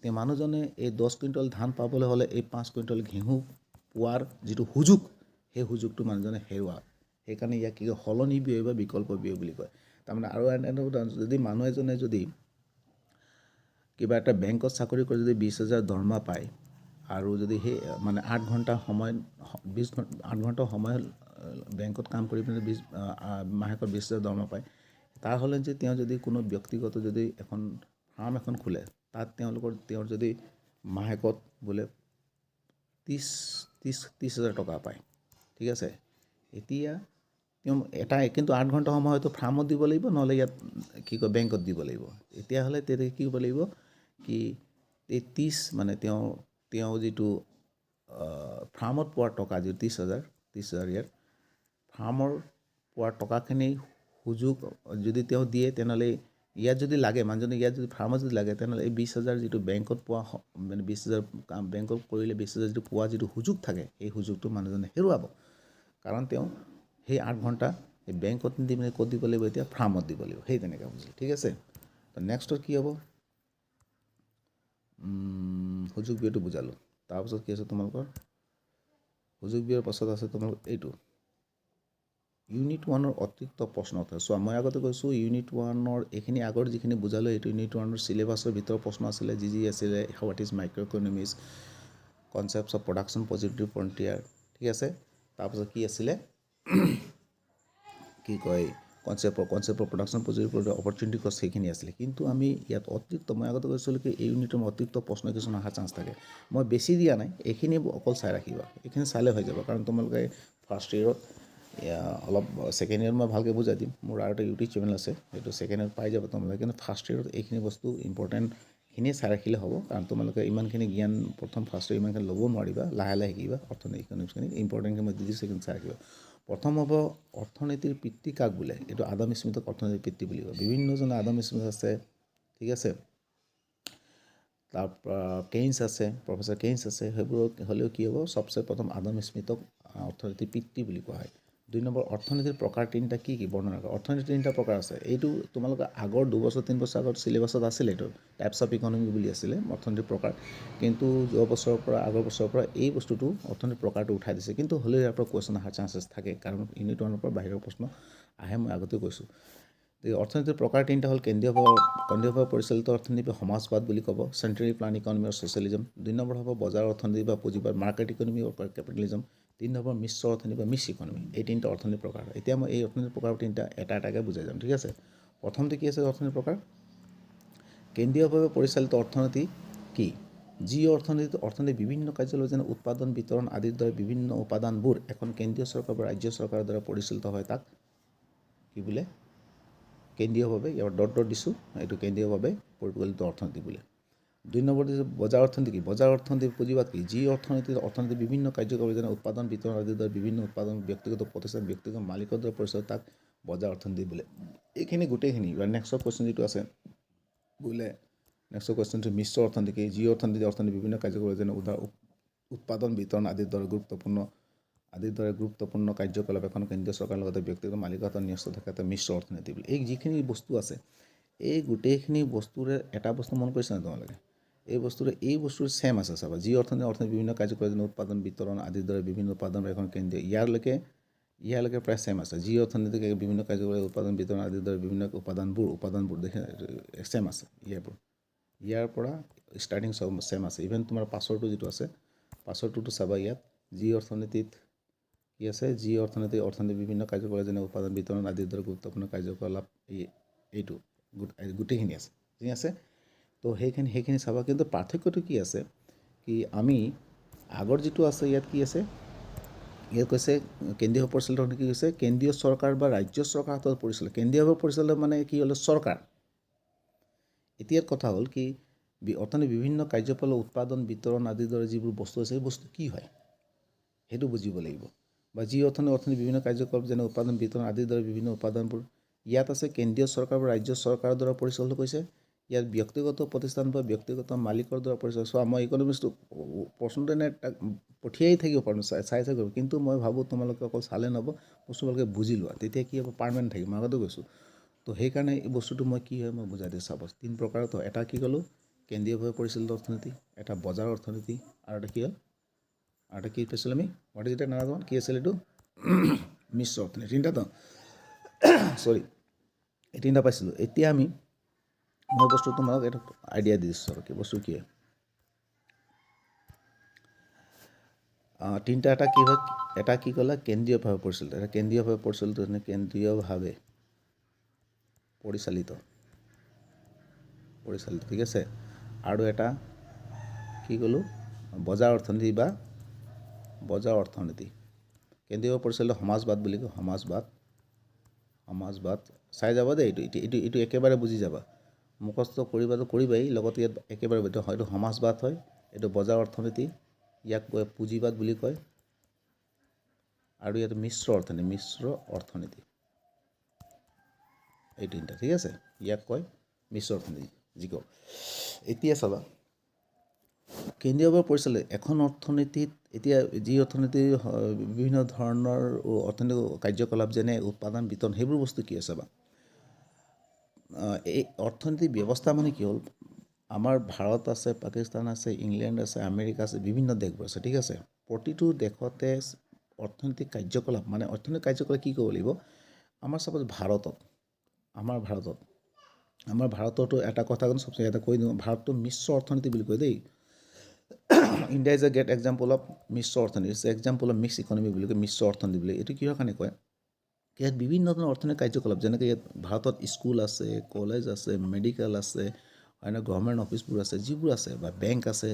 তেওঁ মানুহজনে এই 10 কুইণ্টল ধান পাবলৈ হ'লে এই 5 কুইণ্টল ঘেঁহু পোৱাৰ যিটো সুযোগ সেই সুযোগটো মানুহজনে হেৰুৱা সেইকাৰণে ইয়াক কি সলনি ব্যয় বা বিকল্প ব্যয় বুলি কয় তাৰমানে আৰু যদি মানুহ এজনে যদি কিবা এটা বেংকত চাকৰি কৰি যদি 20,000 দৰমহা পায় আৰু যদি সেই মানে 8 ঘণ্টা সময় 8 ঘণ্টা সময় বেংকত কাম কৰি পিনে মাহেকত 20,000 দৰমহা পায় তাৰ হ'লে যে তেওঁ যদি কোনো ব্যক্তিগত যদি এখন ফাৰ্ম এখন খোলে তাত তেওঁৰ যদি মাহেকত বোলে 30,000 টকা পায় ঠিক আছে এতিয়া তেওঁ কিন্তু 8 ঘণ্টা সময় হয়তো ফাৰ্মত দিব লাগিব নহ'লে ইয়াত কি কয় বেংকত দিব লাগিব তেতিয়াহ'লে তেতিয়া কি কৰিব লাগিব কি এই 30 মানে তেওঁ যিটো ফাৰ্মত পোৱাৰ টকা যিটো 30,000 ইয়াত ফাৰ্মৰ পোৱাৰ টকাখিনি সুযোগ যদি তেওঁ দিয়ে তেনেহ'লে ইয়াত যদি লাগে মানুহজনে ইয়াত যদি ফাৰ্মত যদি লাগে তেনেহ'লে এই 20,000 যিটো বেংকত পোৱা মানে 20,000 বেংকত কৰিলে 20,000 যিটো পোৱা যিটো সুযোগ থাকে সেই সুযোগটো মানুহজনে হেৰুৱাব কাৰণ তেওঁ সেই 8 ঘণ্টা এই বেংকত দি মানে ক'ত দিব লাগিব এতিয়া ফাৰ্মত দিব লাগিব সেই তেনেকৈ বুজিলে ঠিক আছে তো নেক্সটত কি হ'ব সুযোগ ব্যয়টো বুজালোঁ। তাৰপাছত কি আছে তোমালোকৰ সুযোগ ব্যয়ৰ পাছত আছে তোমালোকৰ এইটো ইউনিট 1ৰ অতিৰিক্ত প্ৰশ্ন উত্তৰ। চোৱা মই আগতে কৈছোঁ ইউনিট 1ৰ এইখিনি আগৰ যিখিনি বুজালোঁ এইটো ইউনিট 1ৰ চিলেবাছৰ ভিতৰৰ প্ৰশ্ন আছিলে যি আছিলে what is micro' economics, concepts of production positive frontier, ঠিক আছে। তাৰপাছত কি আছিলে কি কয় concept of production positive opportunity কষ্ট সেইখিনি আছিলে। কিন্তু আমি ইয়াত অতিৰিক্ত মই আগতে কৈছিলোঁ কি এই ইউনিটৰ অতিৰিক্ত প্ৰশ্ন কিছুমান অহাৰ চান্স থাকে। মই বেছি দিয়া নাই, এইখিনি অকল চাই ৰাখিবা, এইখিনি চালে হৈ যাব। কাৰণ তোমালোকে ফাৰ্ষ্ট ইয়েৰত অলপ ছেকেণ্ড ইয়েৰত মই ভালকৈ বুজাই দিম। মোৰ আৰু এটা ইউটিউব চেনেল আছে, সেইটো ছেকেণ্ড ইয়েৰত পাই যাব তোমালোকে। কিন্তু ফাৰ্ষ্ট ইয়েৰত এইখিনি বস্তু ইম্পৰ্টেণ্টখিনিয়ে চাই ৰাখিলে হ'ব। কাৰণ তোমালোকে ইমানখিনি জ্ঞান প্ৰথম ফাৰ্ষ্ট ইয়েৰ ইমানখিনি ল'ব নোৱাৰিবা, লাহে লাহে শিকিবা। অৰ্থনীতি ইকনমিক্সখিনি ইম্পৰ্টেণ্টখিনি মই দি দিছোঁ, সেইখিনি চাই ৰাখিবা। প্ৰথম হ'ব অৰ্থনীতিৰ পিতৃ কাক বোলে? এইটো আদাম স্মিথক অৰ্থনীতিৰ পিতৃ বুলি কয়। বিভিন্নজনে আদাম স্মিথ আছে, ঠিক আছে, তাৰপৰা কেইন্স আছে, প্ৰফেচৰ কেইন্স আছে। সেইবোৰৰ হ'লেও কি হ'ব চবচে প্ৰথম আদাম স্মিথক অৰ্থনীতিৰ পিতৃ বুলি কোৱা হয়। 2 নম্বৰ অৰ্থনীতিৰ প্ৰকাৰ তিনিটা কি কি বৰ্ণনা কৰা? অৰ্থনীতিৰ তিনিটা প্ৰকাৰ আছে। এইটো তোমালোকে আগৰ 2 বছৰ 3 বছৰ আগত চিলেবাছত আছিলে, এইটো টাইপছ অফ ইকনমি বুলি আছিলে অৰ্থনীতিৰ প্ৰকাৰ। কিন্তু যোৱা বছৰৰ পৰা আগৰ বছৰৰ পৰা এই বস্তুটো অৰ্থনীতিৰ প্ৰকাৰটো উঠাই দিছে। কিন্তু হ'লেও ইয়াৰ পৰা কুৱেশ্যন অহাৰ চান্সেছ থাকে, কাৰণ ইউনিট 1ৰ পৰা বাহিৰৰ প্ৰশ্ন আহে, মই আগতে কৈছোঁ। অৰ্থনীতিৰ প্ৰকাৰ তিনিটা হ'ল কেন্দ্ৰীয়ভাৱে পৰিচালিত অৰ্থনীতি বা সমাজবাদ বুলি ক'ব, চেণ্ট্ৰেলি প্লান ইকনমি আৰু ছ'চিয়েলিজম। 2 নম্বৰ হ'ব বজাৰ অৰ্থনীতি বা পুঁজিবাদ, মাৰ্কেট ইকনমি আৰু কেপিটেলিজম। 3 নম্বৰ মিশ্ৰ অৰ্থনীতি বা মিক্স ইকনমি। এই তিনিটা অৰ্থনীতিৰ প্ৰকাৰ। এতিয়া মই এই অৰ্থনীতিৰ প্ৰকাৰ তিনিটা এটা এটাকৈ বুজাই যাম, ঠিক আছে। প্ৰথমতে কি আছে অৰ্থনীতিৰ প্ৰকাৰ? কেন্দ্ৰীয়ভাৱে পৰিচালিত অৰ্থনীতি কি? যি অৰ্থনীতিৰ বিভিন্ন কাৰ্যালয় যেনে উৎপাদন, বিতৰণ আদিৰ দৰে বিভিন্ন উপাদানবোৰ এখন কেন্দ্ৰীয় চৰকাৰ বা ৰাজ্য চৰকাৰৰ দ্বাৰা পৰিচালিত হয়, তাক কি বোলে? কেন্দ্ৰীয়ভাৱে, ইয়াৰ ডট দিছোঁ, এইটো কেন্দ্ৰীয়ভাৱে পৰিচালিত অৰ্থনীতি বোলে। 2 নম্বৰ দিছোঁ বজাৰ অৰ্থনীতি কি? বজাৰ অৰ্থনীতিৰ পুঁজিবাদ কি? যি অৰ্থনীতিৰ বিভিন্ন কাৰ্যকলাপ যেনে উৎপাদন, বিতৰণ আদিৰ দৰে বিভিন্ন উৎপাদন ব্যক্তিগত প্ৰতিষ্ঠান, ব্যক্তিগত মালিকৰ দ্বাৰা পৰিচালিত, তাক বজাৰ অৰ্থনীতি বোলে। এইখিনি গোটেইখিনি। নেক্সটৰ কুৱেশ্যন যিটো আছে বোলে নেক্সটৰ কুৱেশ্যনটো মিশ্ৰ অৰ্থনীতি কি? যি অৰ্থনীতিৰ বিভিন্ন কাৰ্যকলাপ যেনে উৎপাদন, বিতৰণ আদিৰ দৰে গুৰুত্বপূৰ্ণ কাৰ্যকলাপ এখন কেন্দ্ৰীয় চৰকাৰৰ লগতে ব্যক্তিগত মালিকানা ন্যস্ত থাকে, এটা মিশ্ৰ অৰ্থনীতি বুলি। এই যিখিনি বস্তু আছে এই গোটেইখিনি বস্তুৰে এটা বস্তু মন কৰিছে নাই তোমালোকে? এই বস্তুৰ ছেম আছে চাবা। যি অৰ্থনীতিৰ বিভিন্ন কাৰ্যকলাপ যেনে উৎপাদন, বিতৰণ আদিৰ দৰে বিভিন্ন উপাদান এখন কেন্দ্ৰীয়, ইয়াৰলৈকে প্ৰায় ছেম আছে। যি অৰ্থনীতিক বিভিন্ন কাৰ্যকলাপ উৎপাদন, বিতৰণ আদিৰ দৰে বিভিন্ন উপাদানবোৰ দেখে ছেম আছে। ইয়াৰ পৰা ষ্টাৰ্টিং ছেম আছে। ইভেন তোমাৰ পাছৰটো যিটো আছে, পাছৰটোতো চাবা ইয়াত যি অৰ্থনীতিত কি আছে? যি অৰ্থনীতিৰ বিভিন্ন কাৰ্যকলাপ যেনে উৎপাদন, বিতৰণ আদিৰ দৰে গুৰুত্বপূৰ্ণ কাৰ্যকলাপ এইটো গোটেইখিনি আছে, ঠিক আছে। তো সেইখিনি চাবা। কিন্তু পাৰ্থক্যটো কি আছে কি আমি আগৰ যিটো আছে ইয়াত কি আছে? ইয়াত কৈছে কেন্দ্ৰীয় পৰিচালিত কি কৈছে? কেন্দ্ৰীয় চৰকাৰ বা ৰাজ্য চৰকাৰ হাতত পৰিচালিত। কেন্দ্ৰীয়ভাৱে পৰিচালিত মানে কি হ'লে চৰকাৰ। এতিয়াৰ কথা হ'ল কি অৰ্থনীতিৰ বিভিন্ন কাৰ্যকলাপ উৎপাদন, বিতৰণ আদিৰ দৰে যিবোৰ বস্তু আছে সেই বস্তু কি হয় সেইটো বুজিব লাগিব। বা যি অৰ্থনীতিৰ বিভিন্ন কাৰ্যকলাপ যেনে উৎপাদন, বিতৰণ আদিৰ দৰে বিভিন্ন উপাদানবোৰ ইয়াত আছে কেন্দ্ৰীয় চৰকাৰ বা ৰাজ্য চৰকাৰৰ দ্বাৰা পৰিচালিত কৈছে। ইয়াত ব্যক্তিগত প্ৰতিষ্ঠান বা ব্যক্তিগত মালিকৰ দ্বাৰা পৰিচালিত। চোৱা মই ইকনমিক্সটো প্ৰশ্নটো এনে পঠিয়াই থাকিব পাৰোঁ, চাই কৰিব। কিন্তু মই ভাবোঁ তোমালোকে অকল চালে নহ'ব, বস্তুবিলাকে বুজি লোৱা, তেতিয়া কি হ'ব পাৰ্মানেণ্ট থাকিব। মই আগতে কৈছোঁ। তো সেইকাৰণে এই বস্তুটো মই কি হয় মই বুজাই দিওঁ। চাব 3 প্ৰকাৰত। এটা কি ক'লোঁ? কেন্দ্ৰীয়ভাৱে পৰিচালিত অৰ্থনীতি, এটা বজাৰ অৰ্থনীতি, আৰু এটা কি হ'ল? আৰু এটা কি পাইছিলোঁ আমি? হোৱাট ইজ ইট নাজানো কি আছিল এইটো? মিশ্ৰ অৰ্থনীতি। তিনিটাতো এই তিনিটা পাইছিলোঁ। এতিয়া মই বস্তু তোমালোক এটা আইডিয়া দি দিছোঁ। কি বস্তু কি হয়? তিনিটা এটা কি হয়? এটা কি ক'লা? কেন্দ্ৰীয়ভাৱে পৰিচালিত। এটা কেন্দ্ৰীয়ভাৱে পৰিচালিত, কেন্দ্ৰীয়ভাৱে পৰিচালিত, ঠিক আছে। আৰু এটা কি ক'লোঁ? বজাৰ অৰ্থনীতি বা বজাৰ অৰ্থনীতি। কেন্দ্ৰীয়ভাৱে পৰিচালিত সমাজবাদ বুলি কয়। সমাজবাদ চাই যাবা দেই। এইটো একেবাৰে বুজি যাবা। মুখস্থ কৰিবাই, লগতে ইয়াত একেবাৰে হয়তো সমাজবাদ হয়, এইটো বজাৰ অৰ্থনীতি, ইয়াক কয় পুঁজিবাদ বুলি কয়, আৰু ইয়াত মিশ্ৰ অৰ্থনীতি। এই তিনিটা, ঠিক আছে। ইয়াক কয় মিশ্ৰ অৰ্থনীতি যি কয়। এতিয়া চাবা কেন্দ্ৰীয়ভাৱে পৰিচালিত এখন অৰ্থনীতিত এতিয়া যি অৰ্থনীতিৰ বিভিন্ন ধৰণৰ অৰ্থনৈতিক কাৰ্যকলাপ যেনে উৎপাদন, বিতৰণ সেইবোৰ বস্তু কি আছে বা এই অৰ্থনৈতিক ব্যৱস্থা মানে কি হ'ল? আমাৰ ভাৰত আছে, পাকিস্তান আছে, ইংলেণ্ড আছে, আমেৰিকা আছে, বিভিন্ন দেশবোৰ আছে, ঠিক আছে। প্ৰতিটো দেশতে অৰ্থনৈতিক কাৰ্যকলাপ মানে অৰ্থনৈতিক কাৰ্যকলাপ কি ক'ব লাগিব, আমাৰ চাপ'জ আমাৰ ভাৰততো এটা কথা চবচে এটা কৈ দিওঁ, ভাৰতটো মিশ্ৰ অৰ্থনীতি বুলি কয় দেই। India is a great example of মিশ্ৰ অৰ্থনীতি, is example of mix economy বুলি কয়, মিশ্ৰ অৰ্থনীতি বুলি। এইটো কিহৰ কাৰণে কয়, ইয়াত বিভিন্ন ধৰণৰ অৰ্থনৈতিক কাৰ্যকলাপ, যেনেকৈ ইয়াত ভাৰতত স্কুল আছে, কলেজ আছে, মেডিকেল আছে, অন্য গভৰ্ণমেণ্ট অফিচবোৰ আছে, যিবোৰ আছে বা বেংক আছে,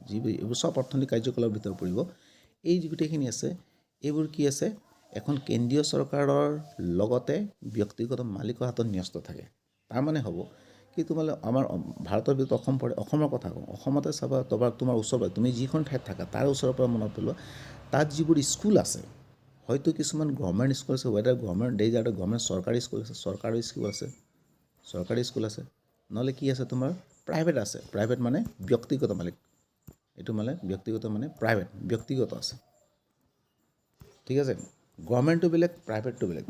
যিবোৰ এইবোৰ চব অৰ্থনৈতিক কাৰ্যকলাপৰ ভিতৰত পৰিব। এই গোটেইখিনি আছে, এইবোৰ কি আছে, এখন কেন্দ্ৰীয় চৰকাৰৰ লগতে ব্যক্তিগত মালিকৰ হাতত ন্যস্ত থাকে। তাৰমানে হ'ব কি, তোমালোকে আমাৰ ভাৰতৰ ভিতৰত অসম পৰে, অসমৰ কথা কওঁ, অসমতে চাবা তোমাৰ ওচৰত তুমি যিখন ঠাইত থাকা তাৰ ওচৰৰ পৰা মনত পেলোৱা, তাত যিবোৰ স্কুল আছে, হয়তো কিছুমান গভৰ্ণমেণ্ট স্কুল আছে, ৱেডাৰ গভৰ্ণমেণ্ট দেই যাতে গভৰ্ণমেণ্ট চৰকাৰী স্কুল আছে, নহ'লে কি আছে তোমাৰ প্ৰাইভেট আছে, প্ৰাইভেট মানে ব্যক্তিগত মালিক, এইটো মানে ব্যক্তিগত মানে প্ৰাইভেট, ব্যক্তিগত আছে, ঠিক আছে। গভৰ্ণমেণ্টটো বেলেগ, প্ৰাইভেটটো বেলেগ।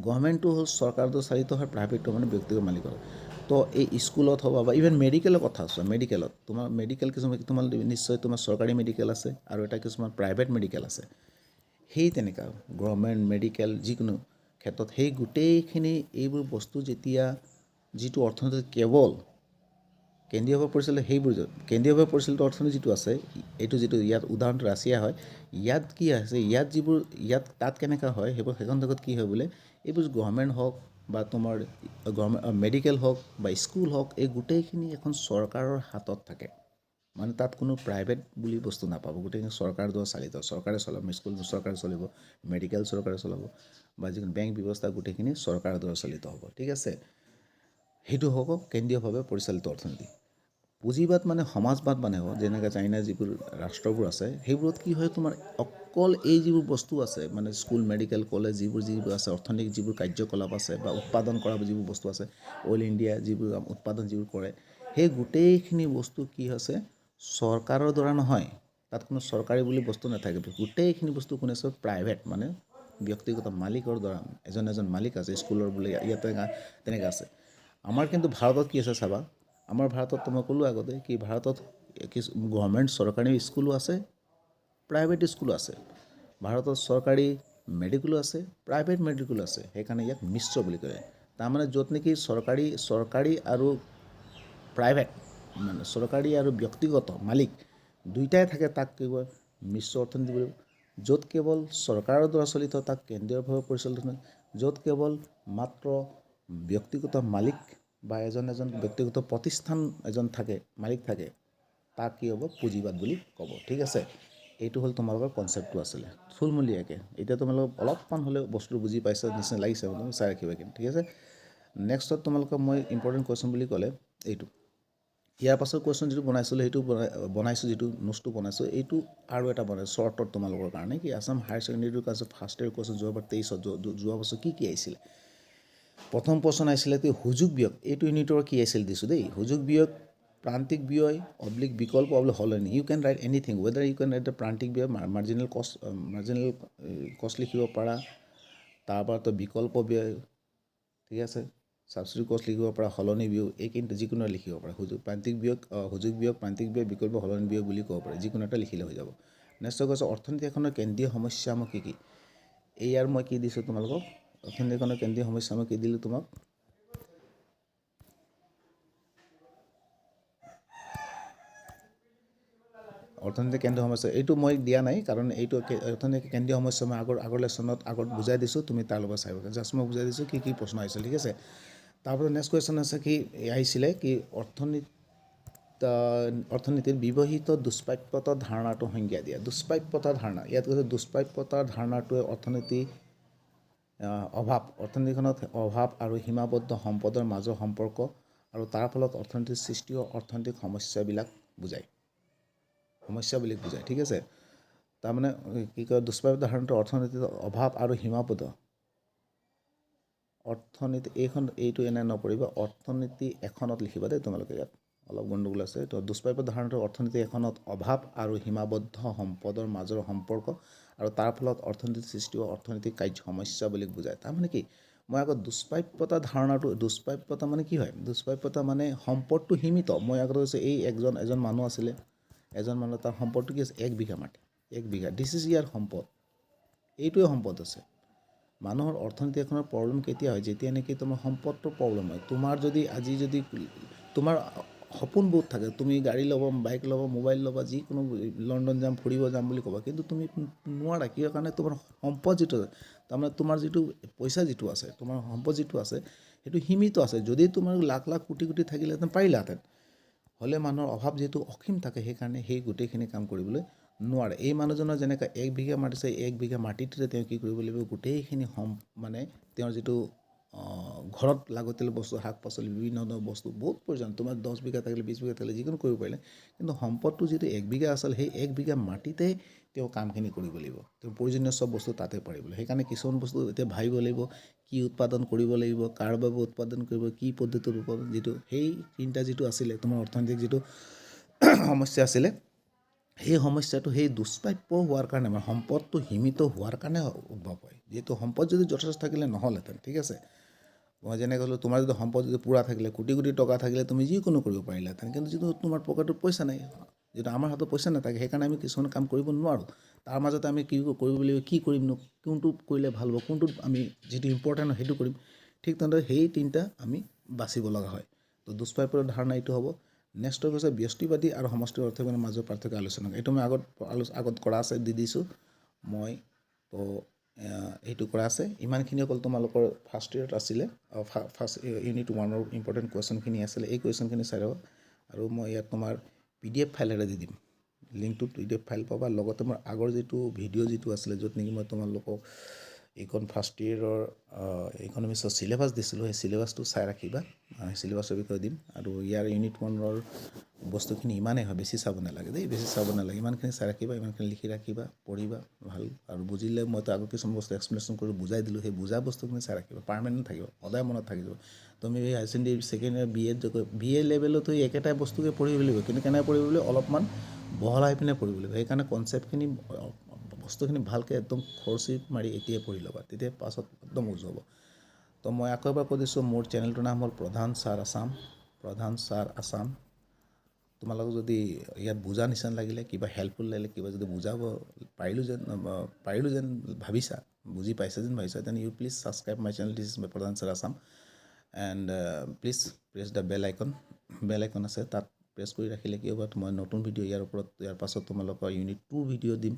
গভৰ্ণমেণ্টটো হ'ল চৰকাৰটো চালিত হয়, প্ৰাইভেটটো মানে ব্যক্তিগত মালিকৰ। তো এই স্কুলত হ'ব বা ইভেন মেডিকেলৰ কথা আছে, মেডিকেলত তোমাৰ মেডিকেল কিছুমান নিশ্চয় তোমাৰ চৰকাৰী মেডিকেল আছে আৰু এটা কিছুমান প্ৰাইভেট মেডিকেল আছে। সেই তেনেকুৱা গভৰ্ণমেণ্ট মেডিকেল যিকোনো ক্ষেত্ৰত সেই গোটেইখিনি এইবোৰ বস্তু যেতিয়া যিটো অৰ্থনীতি কেৱল কেন্দ্ৰীয়ভাৱে পৰিচালিত, সেইবোৰ কেন্দ্ৰীয়ভাৱে পৰিচালিত অৰ্থনীতি যিটো আছে, এইটো যিটো ইয়াত উদাহৰণটো ৰাছিয়া হয়, ইয়াত কি আছে, ইয়াত তাত কেনেকুৱা হয়, সেইখন দেশত কি হয় বোলে, এইবোৰ গভৰ্ণমেণ্ট হওক বা তোমাৰ মেডিকেল হওক বা স্কুল হওক, এই গোটেইখিনি এখন চৰকাৰৰ হাতত থাকে। মানে তাত কোনো প্ৰাইভেট বুলি বস্তু নাপাব, গোটেইখিনি চৰকাৰৰ দ্বাৰা চালিত, চৰকাৰে চলাব, স্কুল চৰকাৰে চলিব, মেডিকেল চৰকাৰে চলাব, বা যিকোনো বেংক ব্যৱস্থা গোটেইখিনি চৰকাৰৰ দ্বাৰা চালিত হ'ব, ঠিক আছে। সেইটো হ'ব কেন্দ্ৰীয়ভাৱে পৰিচালিত অৰ্থনীতি। পুঁজিবাদ মানে সমাজবাদ মানে হ'ব, যেনেকৈ চাইনাৰ যিবোৰ ৰাষ্ট্ৰবোৰ আছে, সেইবোৰত কি হয়, তোমাৰ অকল এই যিবোৰ বস্তু আছে, মানে স্কুল, মেডিকেল, কলেজ, যিবোৰ আছে, অৰ্থনৈতিক যিবোৰ কাৰ্যকলাপ আছে বা উৎপাদন কৰা যিবোৰ বস্তু আছে, অইল ইণ্ডিয়া যিবোৰ উৎপাদন যিবোৰ কৰে, সেই গোটেইখিনি বস্তু কি হৈছে, চৰকাৰৰ দ্বাৰা নহয়, তাত কোনো চৰকাৰী বুলি বস্তু নাথাকে, গোটেইখিনি বস্তু কোনে আছে, প্ৰাইভেট মানে ব্যক্তিগত মালিকৰ দ্বাৰা, এজন মালিক আছে, স্কুলৰ বোলে ইয়াতে তেনেকৈ আছে। আমাৰ কিন্তু ভাৰতত কি আছে চাবা, আমাৰ ভাৰতত মই ক'লোঁ আগতে কি, ভাৰতত গভৰ্ণমেণ্ট চৰকাৰী স্কুলো আছে, প্ৰাইভেট স্কুলো আছে, ভাৰতত চৰকাৰী মেডিকেলো আছে, প্ৰাইভেট মেডিকেলো আছে, সেইকাৰণে ইয়াক মিশ্ৰ বুলি কয়। তাৰমানে য'ত নেকি চৰকাৰী আৰু প্ৰাইভেট মানে চৰকাৰী আৰু ব্যক্তিগত মালিক দুইটাই থাকে, তাক কি কয় মিশ্ৰ অৰ্থনীতি বুলি। য'ত কেৱল চৰকাৰৰ দ্বাৰা চলিত, তাক কেন্দ্ৰীয়ভাৱে পৰিচালিত, য'ত কেৱল মাত্ৰ ব্যক্তিগত মালিক বা এজন ব্যক্তিগত প্ৰতিষ্ঠান মালিক থাকে, তাক কি হ'ব, পুঁজিবাদ বুলি ক'ব, ঠিক আছে। এইটো হ'ল তোমালোকৰ কনচেপ্টটো আছিলে থুলমূলীয়াকৈ। এতিয়া তোমালোকক অলপমান হ'লেও বস্তুটো বুজি পাইছা নিচিনা লাগিছে, তুমি চাই ৰাখিবা কিন্তু, ঠিক আছে। নেক্সটত তোমালোকক মই ইম্পৰ্টেণ্ট কুৱেশ্যন বুলি ক'লে এইটো, ইয়াৰ পাছত কুৱেশ্যন যিটো বনাইছিলোঁ, সেইটো বনাইছোঁ, যিটো নোটছটো বনাইছোঁ, এইটো আৰু এটা বনাইছোঁ শ্বৰ্টত তোমালোকৰ কাৰণে, কি আছাম হায়াৰ ছেকেণ্ডেৰীটোৰ কাৰণে ফাৰ্ষ্ট ইয়েৰ কুৱেশ্যন যোৱাবাৰ 23ত, যোৱা বছৰ কি আহিছিলে। প্ৰথম প্ৰশ্ন আহিছিলে সুযোগ বিয়োগ, এইটো ইউনিটৰ কি আছিল দিছোঁ দেই, সুযোগ বিয়োগ, প্ৰান্তিক ব্যয় বিকল্প সলনি, you can write anything, whether you can write the প্ৰান্তিক ব্যয়, মাৰ্জিনেল কষ্ট লিখিব পাৰা, তাৰপৰা তো বিকল্প ব্যয়, ঠিক আছে, ছাবচিডি কষ্ট লিখিব পাৰা, সলনি ব্যয়, এইখিনি যিকোনো লিখিব পাৰা, সুযোগ বিয়োগ, প্ৰান্তিক ব্যয়, বিকল্প সলনি ব্যয় বুলি ক'ব পাৰে, যিকোনো এটা লিখিলে হৈ যাব। নেক্সট কৈছে অৰ্থনীতি এখনৰ কেন্দ্ৰীয় সমস্যাসমূহ কি কি, এইয়াৰ মই কি দিছোঁ তোমালোকক, অৰ্থনীতি এখনৰ কেন্দ্ৰীয় সমস্যা মই কি দিলোঁ তোমাক, অৰ্থনৈতিক কেন্দ্ৰীয় সমস্যা, এইটো মই দিয়া নাই, কাৰণ এইটো অৰ্থনৈতিক কেন্দ্ৰীয় সমস্যা মই আগৰ লেচনত বুজাই দিছোঁ, তুমি তাৰ লগত চাই জাষ্ট মই বুজাই দিছোঁ কি প্ৰশ্ন আহিছিল, ঠিক আছে। তাৰপিছত নেক্সট কুৱেশ্যন আছে কি আহিছিলে কি, অৰ্থনীতিৰ ব্যৱহৃত দুষ্প্ৰাপ্যতাৰ ধাৰণাটো সংজ্ঞা দিয়া। দুষ্প্ৰাপ্যতাৰ ধাৰণা, ইয়াত কৈছে দুষ্প্ৰাপ্যতাৰ ধাৰণাটোৱে অৰ্থনীতিখনত অভাৱ আৰু সীমাবদ্ধ সম্পদৰ মাজৰ সম্পৰ্ক আৰু তাৰ ফলত অৰ্থনীতিৰ সৃষ্টি অৰ্থনৈতিক সমস্যাবিলাক বুজায়, ঠিক আছে। তাৰমানে কি কয়, দুষ্প্ৰাপ্য ধাৰণাটো অৰ্থনীতিৰ অভাৱ আৰু সীমাবদ্ধ, এইটো এনে নপৰিব, অৰ্থনীতি এখনত লিখিবা দেই তোমালোকে, ইয়াত অলপ গণ্ডগোল আছে। তো দুষ্প্ৰাপ্য ধাৰণাটো অৰ্থনীতি এখনত অভাৱ আৰু সীমাবদ্ধ সম্পদৰ মাজৰ সম্পৰ্ক আৰু তাৰ ফলত অৰ্থনীতিৰ সৃষ্টি অৰ্থনৈতিক সমস্যাবিলাক বুজায়। তাৰমানে কি, মই আগত দুষ্প্ৰাপ্যতা ধাৰণাটো দুষ্প্ৰাপ্যতা মানে কি হয় দুষ্প্ৰাপ্যতা মানে সম্পদটো সীমিত মই আগত কৈছোঁ এই এজন মানুহ আছিলে এজন মানুহ তাৰ সম্পদটো কি আছে 1 বিঘা মাটি 1 বিঘা দিছ ইজ ইয়াৰ সম্পদ এইটোৱে সম্পদ আছে মানুহৰ অৰ্থনীতি এখনৰ প্ৰব্লেম কেতিয়া হয় যেতিয়া নেকি তোমাৰ সম্পদটোৰ প্ৰব্লেম হয় তোমাৰ যদি আজি যদি তোমাৰ সপোন বহুত থাকে তুমি গাড়ী ল'ব বাইক ল'ব মোবাইল ল'ব যিকোনো লণ্ডন যাম ফুৰিব যাম বুলি ক'বা কিন্তু তুমি নোৱাৰা কিয় কাৰণে তোমাৰ সম্পদ যিটো তাৰমানে তোমাৰ যিটো পইচা যিটো আছে তোমাৰ সম্পদ যিটো আছে সেইটো সীমিত আছে যদি তোমাৰ লাখ লাখ কোটি কোটি থাকিলেহেঁতেন পাৰিলাহেঁতেন হ'লে মানুহৰ অভাৱ যেহেতু অসীম থাকে সেইকাৰণে সেই গোটেইখিনি কাম কৰিবলৈ নোৱাৰে এই মানুহজনৰ যেনেকৈ 1 বিঘা মাটি আছে 1 বিঘা মাটিতে তেওঁ কি কৰিব লাগিব গোটেইখিনি মানে তেওঁৰ যিটো ঘৰত লাগতিয়াল বস্তু শাক পাচলি বিভিন্ন ধৰণৰ বস্তু বহুত প্ৰয়োজন তোমাৰ 10 বিঘা থাকিলে 20 বিঘা থাকিলে যিকোনো কৰিব পাৰিলে কিন্তু সম্পদটো যিটো 1 বিঘা আছিল সেই 1 বিঘা মাটিতে তেওঁ কামখিনি কৰিব লাগিব তেওঁ প্ৰয়োজনীয় সব বস্তু তাতে পাৰিবলৈ সেইকাৰণে কিছুমান বস্তু এতিয়া ভাবিব লাগিব কি উৎপাদন কৰিব লাগিব কাৰ বাবে উৎপাদন কৰিব কি পদ্ধতিত উৎপাদন যিটো সেই তিনিটা যিটো আছিলে তোমাৰ অৰ্থনৈতিক যিটো সমস্যা আছিলে সেই সমস্যাটো সেই দুষ্প্ৰাপ্য হোৱাৰ কাৰণে মানে সম্পদটো সীমিত হোৱাৰ কাৰণে উদ্ভৱ হয় যেহেতু সম্পদ যদি যথেষ্ট থাকিলে নহ'লহেঁতেন ঠিক আছে মই যেনে ক'লোঁ তোমাৰ যদি সম্পদ যদি পূৰা থাকিলে কোটি কোটি টকা থাকিলে তুমি যিকোনো কৰিব পাৰিলাহেঁতেন কিন্তু যিটো তোমাৰ পকেটত পইচা নাই যিটো আমাৰ হাতত পইচা নাথাকে সেইকাৰণে আমি কিছুমান কাম কৰিব নোৱাৰোঁ তাৰ মাজতে আমি কি কৰিব লাগিব কি কৰিমনো কোনটো কৰিলে ভাল হ'ব কোনটোত আমি যিটো ইম্পৰ্টেণ্ট সেইটো কৰিম ঠিক তেনেদৰে সেই তিনিটা আমি বাচিব লগা হয় তো দুষ্প্ৰাপ্যৰ ধাৰণা এইটো হ'ব নেক্সট হৈছে ব্যষ্টিবাদী আৰু সমষ্টিৰ অৰ্থনীতিৰ মাজৰ পাৰ্থক্য আলোচনা এইটো মই আগত কৰা আছে দি দিছোঁ মই তো এইটো কৰা আছে ইমানখিনি অকল তোমালোকৰ ফাৰ্ষ্ট ইয়েৰত আছিলে ফাৰ্ষ্ট ইউনিট 1ৰ ইম্পৰ্টেণ্ট কুৱেশ্যনখিনি আছিলে এই কুৱেশ্যনখিনি চাই ল'ব আৰু মই ইয়াত তোমাৰ PDF ফাইলেৰে দি দিম লিংকটো PDF ফাইল পাবা লগতে মোৰ আগৰ যিটো ভিডিঅ' যিটো আছিলে য'ত নেকি মই তোমালোকক এইখন ফাৰ্ষ্ট ইয়েৰৰ ইকনমিক্সৰ চিলেবাছ দিছিলোঁ সেই চিলেবাছটো চাই ৰাখিবা চিলেবাছৰ বিষয়ে দিম আৰু ইয়াৰ ইউনিট 1ৰ বস্তুখিনি ইমানেই হয় বেছি চাব নালাগে দেই বেছি চাব নালাগে ইমানখিনি চাই ৰাখিবা ইমানখিনি লিখি ৰাখিবা পঢ়িবা ভাল আৰু বুজিলে মইতো আগত কিছুমান বস্তু এক্সপ্লেনেশ্যন কৰি বুজাই দিলোঁ সেই বুজা বস্তুখিনি চাই ৰাখিবা পাৰ্মানেণ্ট থাকিব সদায় মনত থাকিব তুমি এই higher secondary second year BA লেভেলতো একেটাই বস্তুকে পঢ়িব লাগিব কিন্তু কেনেকৈ পঢ়িব লাগিব অলপমান বহলাই পিনে পঢ়িব লাগিব সেইকাৰণে কনচেপ্টখিনি বস্তুখিনি ভালকৈ একদম খৰচি মাৰি এতিয়াই পঢ়ি ল'বা তেতিয়া পাছত একদম উজু হ'ব তো মই আকৌ এবাৰ কৈ দিছোঁ মোৰ চেনেলটোৰ নাম হ'ল প্ৰধান ছাৰ আছাম তোমালোকক যদি ইয়াত বুজা নিচিনা লাগিলে কিবা হেল্পফুল লাগিলে কিবা যদি বুজাব পাৰিলোঁ যেন ভাবিছা বুজি পাইছা যেন ভাবিছা then you please subscribe my channel this is my প্ৰধান sir Assam and please press the bell icon আছে তাত প্ৰেছ কৰি ৰাখিলে কি হ'ব মই নতুন ভিডিঅ' ইয়াৰ পাছত তোমালোকৰ ইউনিট 2 ভিডিঅ' দিম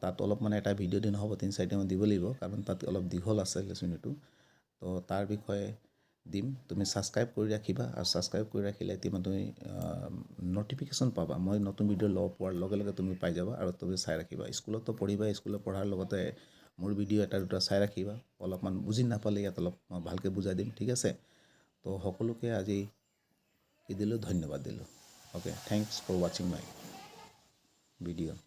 তাত অলপ মানে এটা ভিডিঅ' দি নহ'ব 3-4দিন দিব লাগিব কাৰণ তাত অলপ দীঘল আছে লেচনটো তো তাৰ বিষয়ে দিম তুমি ছাবস্ক্ৰাইব কৰি ৰাখিবা আৰু ছাবস্ক্ৰাইব কৰি ৰাখিলে এতিয়া তুমি ন'টিফিকেশ্যন পাবা মই নতুন ভিডিঅ' পোৱাৰ লগে লগে তুমি পাই যাবা আৰু তুমি চাই ৰাখিবা স্কুলতো পঢ়িবা স্কুলত পঢ়াৰ লগতে মোৰ ভিডিঅ' এটা দুটা চাই ৰাখিবা অলপমান বুজি নাপালে ইয়াত অলপ মই ভালকৈ বুজাই দিম ঠিক আছে তো সকলোকে আজি কি দিলোঁ ধন্যবাদ দিলোঁ অ'কে থেংকছ ফৰ ৱাচিং মাই ভিডিঅ'